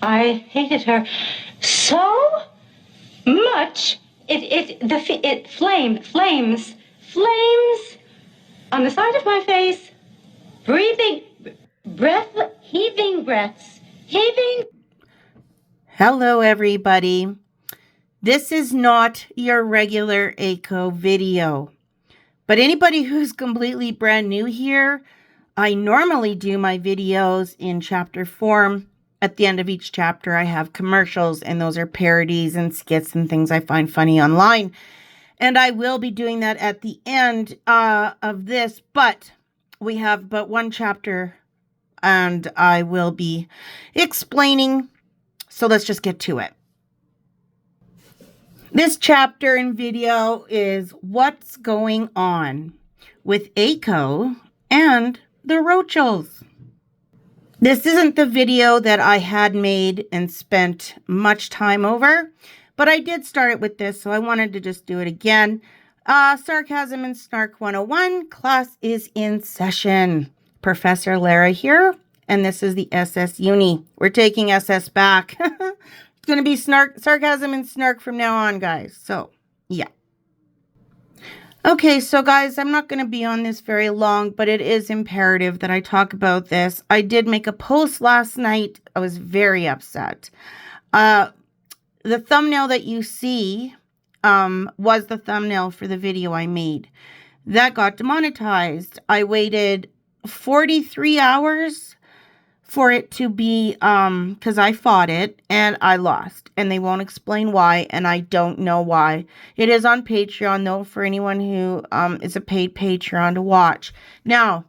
I hated her so much. It flames on the side of my face, breathing, heaving breaths. Hello, everybody. This is not your regular AKOW video, but anybody who's completely brand new here, I normally do my videos in chapter form. At the end of each chapter, I have commercials, and those are parodies and skits and things I find funny online. And I will be doing that at the end of this, but we have but one chapter, and I will be explaining. So let's just get to it. This chapter and video is what's going on with AKOW and the Rochels. This isn't the video that I had made and spent much time over, but I did start it with this, so I wanted to just do it again. Sarcasm and Snark 101, class is in session. Professor Lara here, and this is the SS Uni. We're taking SS back. It's going to be sarcasm and snark from now on, guys. So, yeah. Okay, so guys, I'm not going to be on this very long, but it is imperative that I talk about this. I did make a post last night. I was very upset. The thumbnail that you see was the thumbnail for the video I made. That got demonetized. I waited 43 hours for it to be, because I fought it and I lost, and they won't explain why, and I don't know why. It is on Patreon though, for anyone who is a paid Patreon to watch. Now,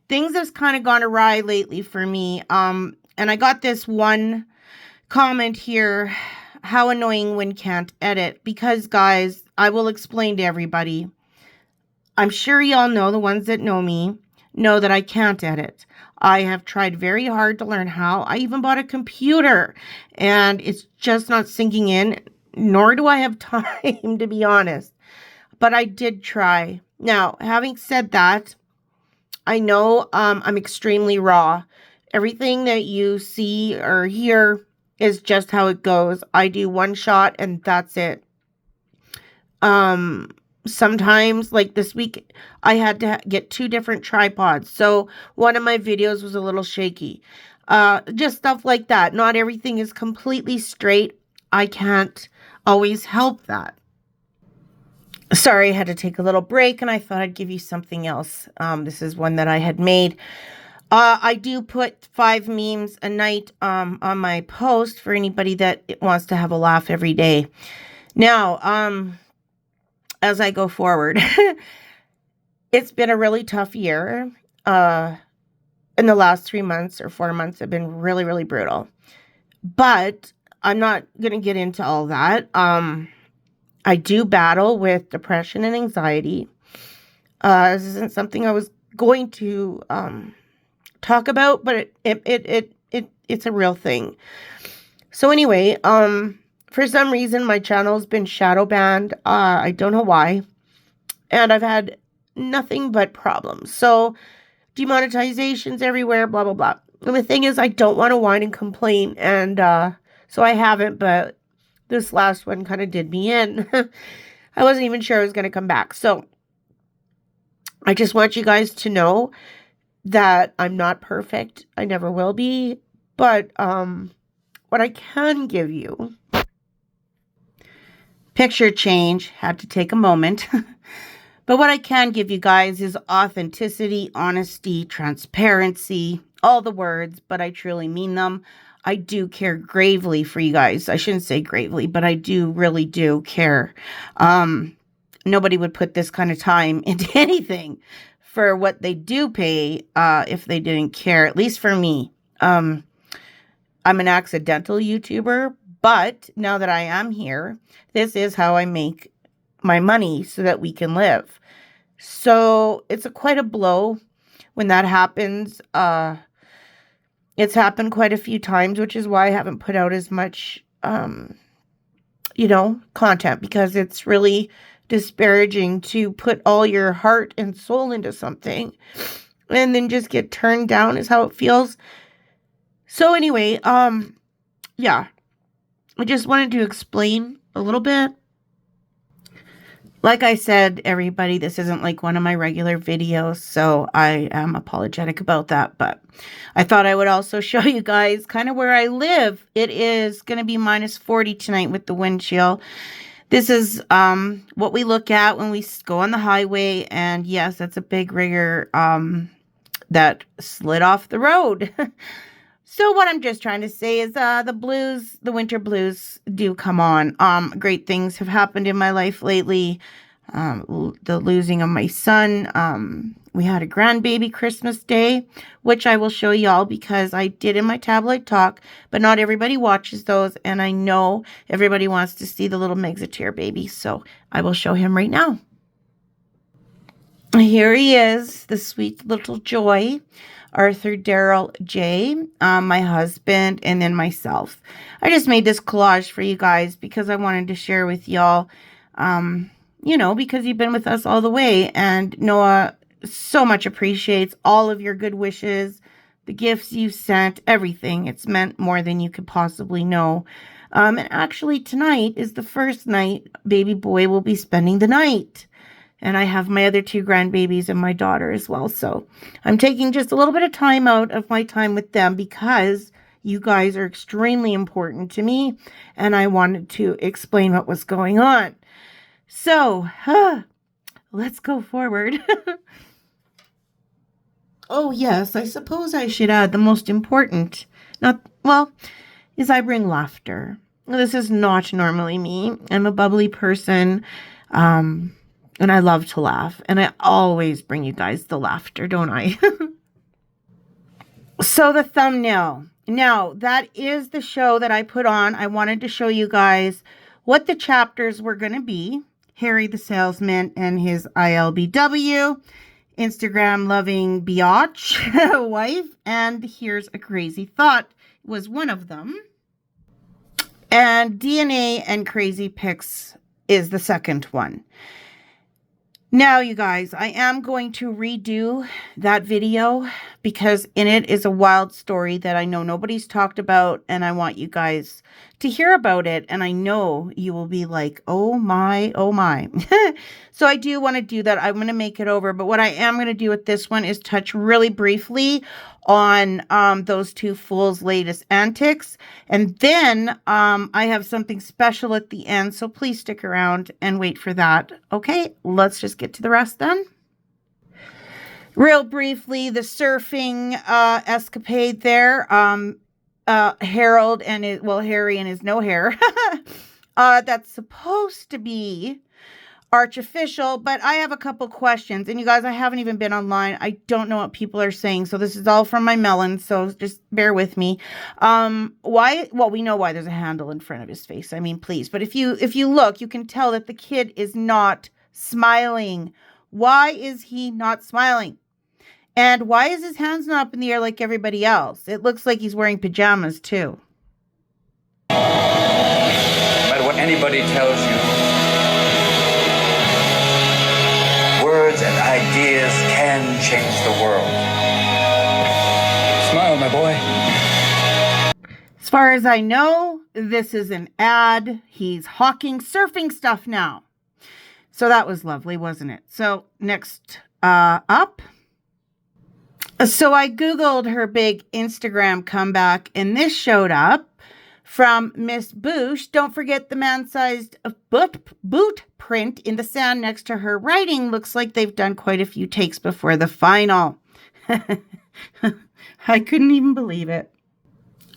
things have kind of gone awry lately for me, and I got this one comment here, how annoying when can't edit, because guys, I will explain to everybody. I'm sure y'all know, the ones that know me, know that I can't edit. I have tried very hard to learn how. I even bought a computer, and it's just not sinking in, nor do I have time, to be honest. But I did try. Now, having said that, I know I'm extremely raw. Everything that you see or hear is just how it goes. I do one shot, and that's it. Sometimes, like this week, I had to get 2 different tripods. So one of my videos was a little shaky. Just stuff like that. Not everything is completely straight. I can't always help that. Sorry, I had to take a little break, and I thought I'd give you something else. This is one that I had made. I do put 5 memes a night on my post for anybody that wants to have a laugh every day. Now, as I go forward, it's been a really tough year. In the last 3 months or 4 months have been really, really brutal. But I'm not going to get into all that. I do battle with depression and anxiety. This isn't something I was going to talk about, but it's a real thing. So anyway, for some reason, my channel's been shadow banned. I don't know why. And I've had nothing but problems. So, demonetizations everywhere, blah, blah, blah. And the thing is, I don't want to whine and complain. And so I haven't, but this last one kind of did me in. I wasn't even sure I was going to come back. So, I just want you guys to know that I'm not perfect. I never will be. But what I can give you... Picture change, had to take a moment. But what I can give you guys is authenticity, honesty, transparency, all the words, but I truly mean them. I do care gravely for you guys. I shouldn't say gravely, but I really do care. Nobody would put this kind of time into anything for what they do pay if they didn't care, at least for me. I'm an accidental YouTuber, but now that I am here, this is how I make my money so that we can live. So it's quite a blow when that happens. It's happened quite a few times, which is why I haven't put out as much, content, because it's really disparaging to put all your heart and soul into something and then just get turned down is how it feels. So anyway, yeah, I just wanted to explain a little bit. Like I said, everybody, this isn't like one of my regular videos, so I am apologetic about that, but I thought I would also show you guys kind of where I live. It is going to be -40 tonight with the wind chill. This is what we look at when we go on the highway, and yes, that's a big rigger that slid off the road. So what I'm just trying to say is the winter blues do come on. Great things have happened in my life lately. The losing of my son. We had a grandbaby Christmas Day, which I will show y'all because I did in my tabloid talk, but not everybody watches those, and I know everybody wants to see the little Megxit baby, so I will show him right now. Here he is, the sweet little joy. Arthur Darrell J, my husband, and then myself. I just made this collage for you guys because I wanted to share with y'all, you know, because you've been with us all the way, and Noah so much appreciates all of your good wishes, the gifts you've sent, everything. It's meant more than you could possibly know. And actually tonight is the first night baby boy will be spending the night. And I have my other 2 grandbabies and my daughter as well. So I'm taking just a little bit of time out of my time with them because you guys are extremely important to me. And I wanted to explain what was going on. So let's go forward. Oh, yes, I suppose I should add the most important, is I bring laughter. This is not normally me. I'm a bubbly person. And I love to laugh. And I always bring you guys the laughter, don't I? So the thumbnail. Now, that is the show that I put on. I wanted to show you guys what the chapters were going to be. Harry the salesman and his ILBW, Instagram loving biatch wife. And here's a crazy thought was one of them. And DNA and crazy pics is the second one. Now, you guys, I am going to redo that video because in it is a wild story that I know nobody's talked about, and I want you guys to hear about it, and I know you will be like, oh my, oh my. So I do want to do that. I'm going to make it over, but what I am going to do with this one is touch really briefly on those 2 fools' latest antics, and then I have something special at the end, so please stick around and wait for that. Okay, let's just get to the rest then. Real briefly, the surfing escapade there. Harold and Harry and his no hair. That's supposed to be artificial, but I have a couple questions. And you guys, I haven't even been online. I don't know what people are saying. So this is all from my melon. So just bear with me. Why? Well, we know why there's a handle in front of his face. I mean, please. But if you look, you can tell that the kid is not smiling. Why is he not smiling? And why is his hands not up in the air like everybody else? It looks like he's wearing pajamas too. No matter what anybody tells you, words and ideas can change the world. Smile, my boy. As far as I know, this is an ad. He's hawking surfing stuff now. So that was lovely, wasn't it? So next up. So I Googled her big Instagram comeback, and this showed up from Miss Boosh. Don't forget the man-sized boot print in the sand next to her writing. Looks like they've done quite a few takes before the final. I couldn't even believe it.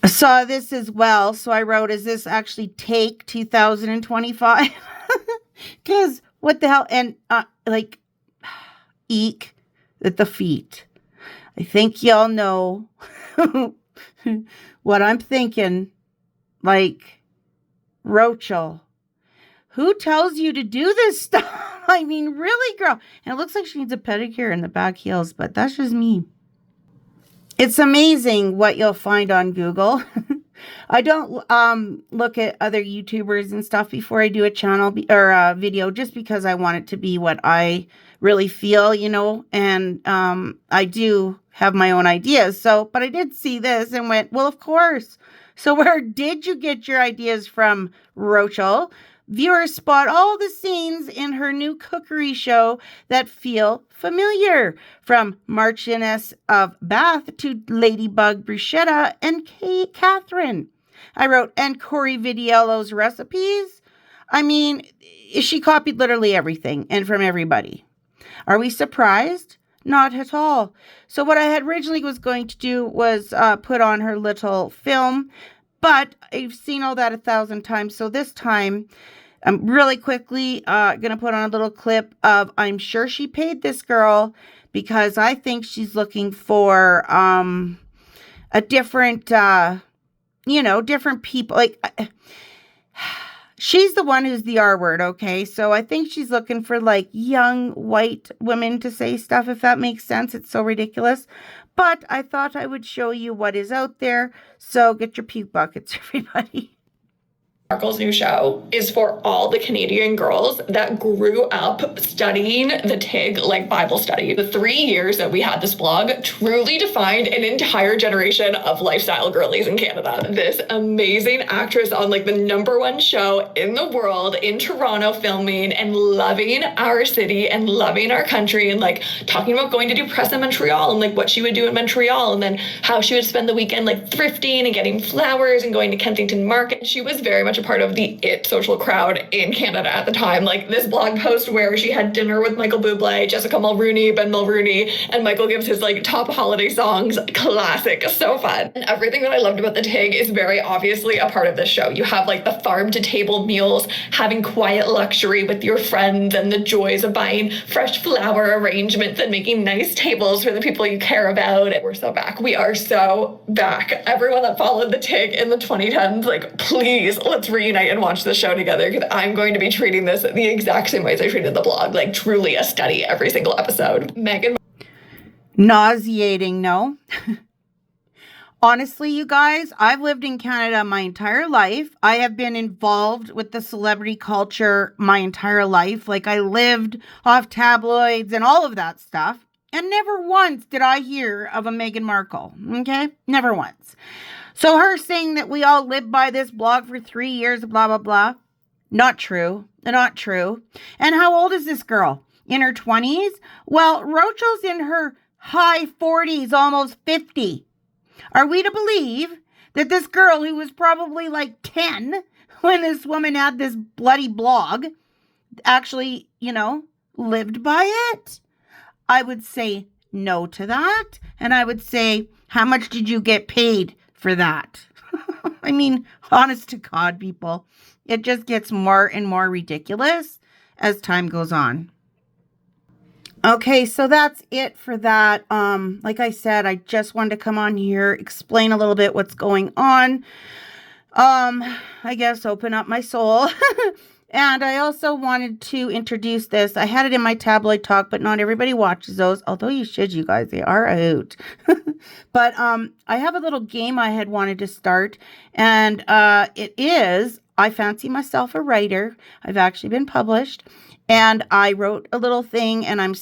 I saw this as well, so I wrote, is this actually take 2025? Because what the hell? And eek at the feet. I think y'all know what I'm thinking. Like, Rochelle, who tells you to do this stuff? I mean, really, girl? And it looks like she needs a pedicure in the back heels, but that's just me. It's amazing what you'll find on Google. I don't look at other YouTubers and stuff before I do a channel or a video, just because I want it to be what I really feel, you know, and I do have my own ideas. So, but I did see this and went, well, of course. So where did you get your ideas from, Rochelle? Viewers spot all the scenes in her new cookery show that feel familiar, from Marchioness of Bath to Ladybug Bruschetta and Catherine. I wrote, and Corey Vidiello's recipes. I mean, she copied literally everything and from everybody. Are we surprised? Not at all. So what I had originally was going to do was put on her little film, but I've seen all that 1,000 times. So this time, I'm really quickly going to put on a little clip of, I'm sure she paid this girl, because I think she's looking for a different, different people. Like, she's the one who's the R word, okay? So I think she's looking for, like, young white women to say stuff, if that makes sense. It's so ridiculous. But I thought I would show you what is out there. So get your puke buckets, everybody. Harkles' new show is for all the Canadian girls that grew up studying the TIG like Bible study. The 3 years that we had this blog truly defined an entire generation of lifestyle girlies in Canada. This amazing actress on like the #1 show in the world in Toronto, filming and loving our city and loving our country, and like talking about going to do press in Montreal and like what she would do in Montreal, and then how she would spend the weekend like thrifting and getting flowers and going to Kensington Market. She was very much a part of the it social crowd in Canada at the time. Like this blog post where she had dinner with Michael Bublé, Jessica Mulrooney, Ben Mulrooney, and Michael gives his like top holiday songs. Classic, so fun. And everything that I loved about the TIG is very obviously a part of this show. You have like the farm to table meals, having quiet luxury with your friends, and the joys of buying fresh flower arrangements and making nice tables for the people you care about. And we're so back. We are so back. Everyone that followed the TIG in the 2010s, like please, let's reunite and watch the show together, because I'm going to be treating this the exact same ways I treated the blog, like truly a study every single episode. Megan. Nauseating, no? Honestly, you guys, I've lived in Canada my entire life. I have been involved with the celebrity culture my entire life. Like, I lived off tabloids and all of that stuff. And never once did I hear of a Meghan Markle, okay? Never once. So her saying that we all lived by this blog for 3 years, blah, blah, blah. Not true. Not true. And how old is this girl? In her 20s? Well, Rochel's in her high 40s, almost 50. Are we to believe that this girl, who was probably like 10 when this woman had this bloody blog, actually, lived by it? I would say no to that. And I would say, how much did you get paid for that? I mean, honest to God, people, it just gets more and more ridiculous as time goes on. Okay, so that's it for that. Like I said, I just wanted to come on here, explain a little bit what's going on. I guess open up my soul. And I also wanted to introduce this. I had it in my tabloid talk, but not everybody watches those. Although you should, you guys. They are a hoot. But I have a little game I had wanted to start. And it is, I fancy myself a writer. I've actually been published. And I wrote a little thing, and I'm,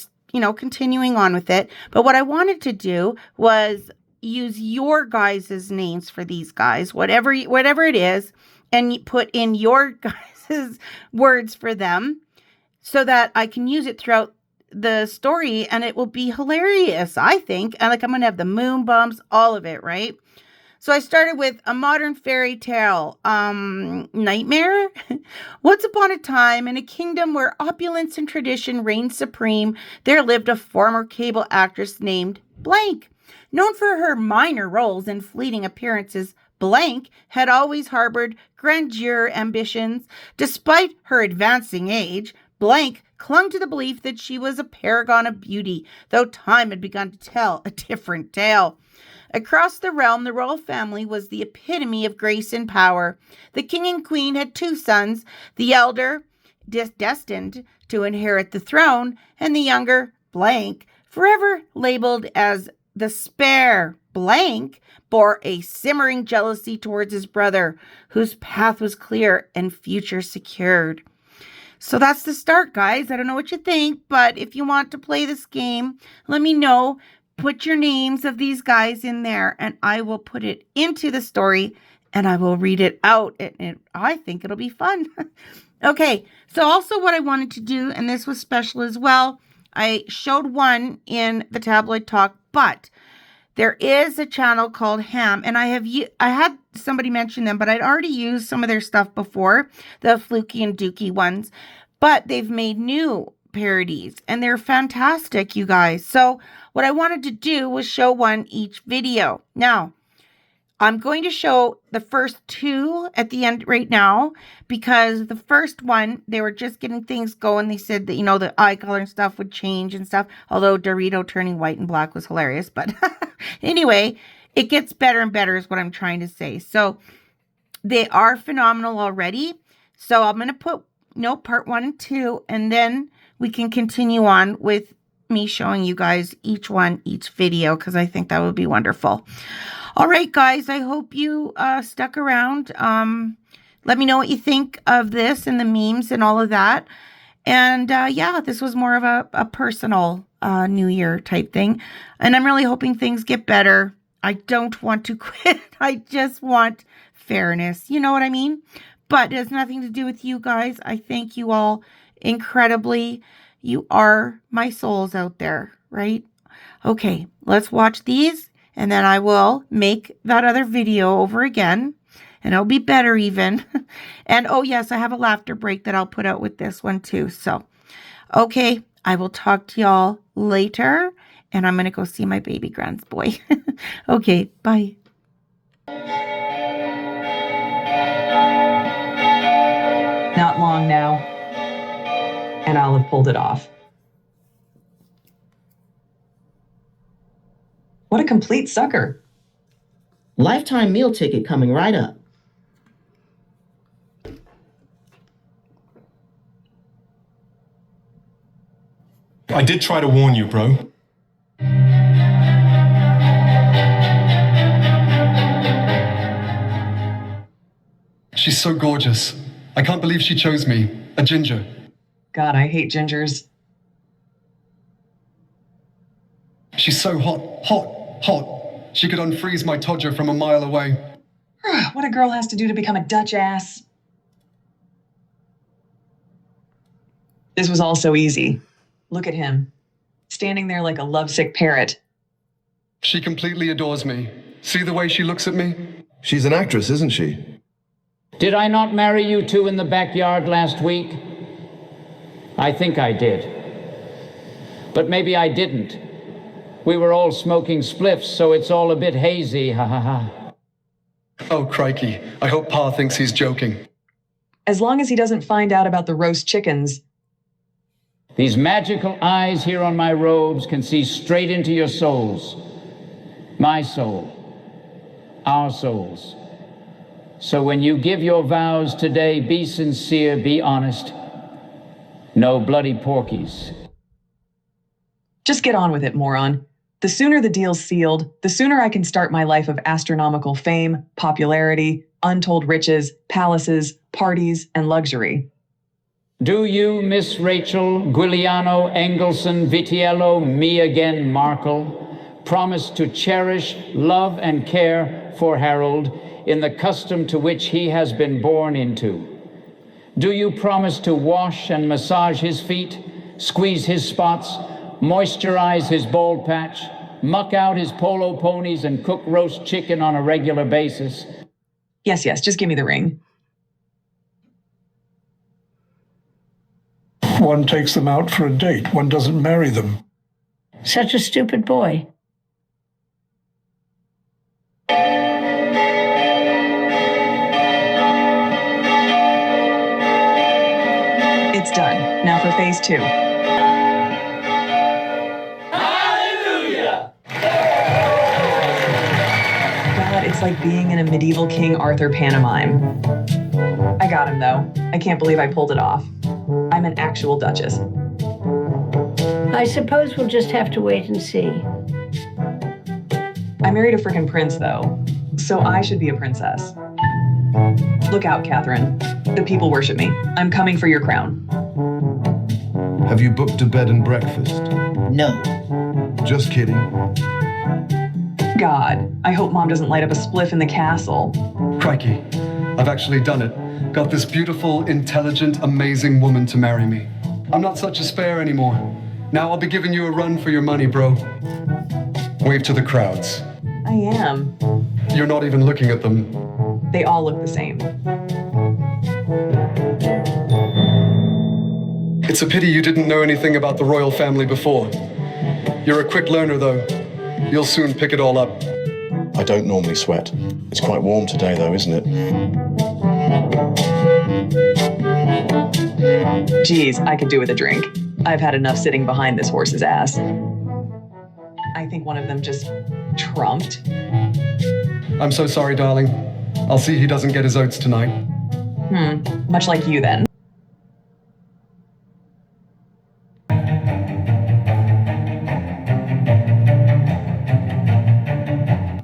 continuing on with it. But what I wanted to do was use your guys' names for these guys, whatever it is, and put in your guys' words for them so that I can use it throughout the story, and it will be hilarious, I think. And like, I'm going to have the moon bumps, all of it, right? So I started with a modern fairy tale, nightmare. Once upon a time, in a kingdom where opulence and tradition reigned supreme, there lived a former cable actress named Blank. Known for her minor roles and fleeting appearances, Blank had always harbored grandeur ambitions. Despite her advancing age, Blank clung to the belief that she was a paragon of beauty, though time had begun to tell a different tale. Across the realm, the royal family was the epitome of grace and power. The king and queen had 2 sons, the elder, destined to inherit the throne, and the younger, Blank, forever labeled as the spare. blank bore a simmering jealousy towards his brother, whose path was clear and future secured. So that's the start, guys. I don't know what you think, but if you want to play this game, let me know. Put your names of these guys in there, and I will put it into the story, and I will read it out. And I think it'll be fun. Okay, so also what I wanted to do, and this was special as well, I showed one in the Tabloid Talk, but there is a channel called Ham, and I had somebody mention them, but I'd already used some of their stuff before, the Fluky and Dookie ones, but they've made new parodies, and they're fantastic, you guys. So what I wanted to do was show one each video. Now, I'm going to show the first two at the end right now, because the first one, they were just getting things going. They said that, the eye color and stuff would change and stuff, although Dorito turning white and black was hilarious. But anyway, it gets better and better is what I'm trying to say. So they are phenomenal already. So I'm going to put, part 1 and 2, and then we can continue on with me showing you guys each video, because I think that would be wonderful. All right, guys, I hope you stuck around. Let me know what you think of this and the memes and all of that. And yeah, this was more of a personal New Year type thing. And I'm really hoping things get better. I don't want to quit. I just want fairness. You know what I mean? But it has nothing to do with you guys. I thank you all incredibly. You are my souls out there, right? Okay, let's watch these. And then I will make that other video over again. And it'll be better even. And oh yes, I have a laughter break that I'll put out with this one too. So, okay, I will talk to y'all later. And I'm going to go see my baby Grand's boy. Okay, bye. Not long now. And I'll have pulled it off. What a complete sucker. Lifetime meal ticket coming right up. I did try to warn you, bro. She's so gorgeous. I can't believe she chose me, a ginger. God, I hate gingers. She's so hot. She could unfreeze my Todger from a mile away. What a girl has to do to become a Dutch ass. This was all so easy. Look at him, standing there like a lovesick parrot. She completely adores me. See the way she looks at me? She's an actress, isn't she? Did I not marry you two in the backyard last week? I think I did. But maybe I didn't. We were all smoking spliffs, so it's all a bit hazy, ha ha ha. Oh, crikey. I hope Pa thinks he's joking. As long as he doesn't find out about the roast chickens. These magical eyes here on my robes can see straight into your souls. My soul. Our souls. So when you give your vows today, be sincere, be honest. No bloody porkies. Just get on with it, moron. The sooner the deal's sealed, the sooner I can start my life of astronomical fame, popularity, untold riches, palaces, parties, and luxury. Do you, Miss Rachel Giuliano Engelson Vitiello, me again Markle, promise to cherish, love, and care for Harold in the custom to which he has been born into? Do you promise to wash and massage his feet, squeeze his spots, moisturize his bald patch, muck out his polo ponies, and cook roast chicken on a regular basis? Yes, just give me the ring. One takes them out for a date. One doesn't marry them. Such a stupid boy. It's done. Now for phase 2. Hallelujah! God, it's like being in a medieval King Arthur pantomime. I got him, though. I can't believe I pulled it off. I'm an actual duchess. I suppose we'll just have to wait and see. I married a frickin' prince, though, so I should be a princess. Look out, Catherine. The people worship me. I'm coming for your crown. Have you booked a bed and breakfast? No. Just kidding. God, I hope Mom doesn't light up a spliff in the castle. Crikey, I've actually done it. Got this beautiful, intelligent, amazing woman to marry me. I'm not such a spare anymore. Now I'll be giving you a run for your money, bro. Wave to the crowds. I am. You're not even looking at them. They all look the same. It's a pity you didn't know anything about the royal family before. You're a quick learner, though. You'll soon pick it all up. I don't normally sweat. It's quite warm today, though, isn't it? Geez, I could do with a drink. I've had enough sitting behind this horse's ass. I think one of them just trumped. I'm so sorry, darling. I'll see he doesn't get his oats tonight. Much like you then.